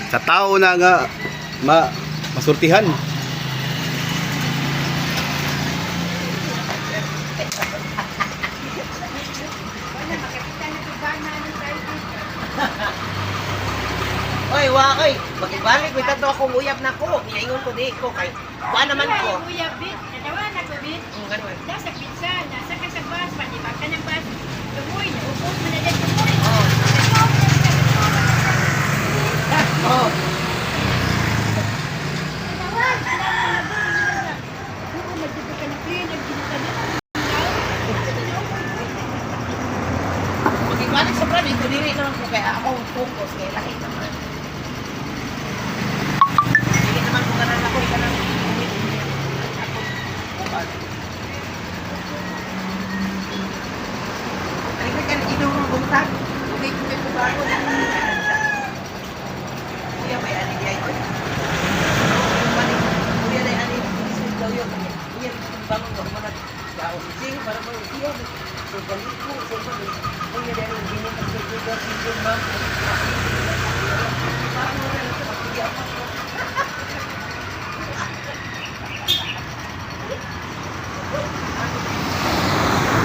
Sa tao na nga masurtihan. Oy, wakay. Bakit may tato akong uyab na ko. Niyaingon ko di ko kay. Kuha naman ko. Uyab bit. Natawa na ko bit. Ganun. Nasa pizza, nasa ka sa bus, matibag ka ng bus. Tumoy, naupos mo na dyan tumoy. Oh. Magbalik sa brand, ito diri naman ko kaya ako focus kaya lahi naman. Hindi naman ko ganun ako, ika lang ako bukas. Ay, ka inom ng buntag. Hindi ko may pubago na. Kuya, may ani di ay ko. Kuya, may ani di daw yun. Kuya, bangon ko mo na. Gao, sige, para mo siya. So, balik ko. So, kuya, dahil hindi mo kasi ito,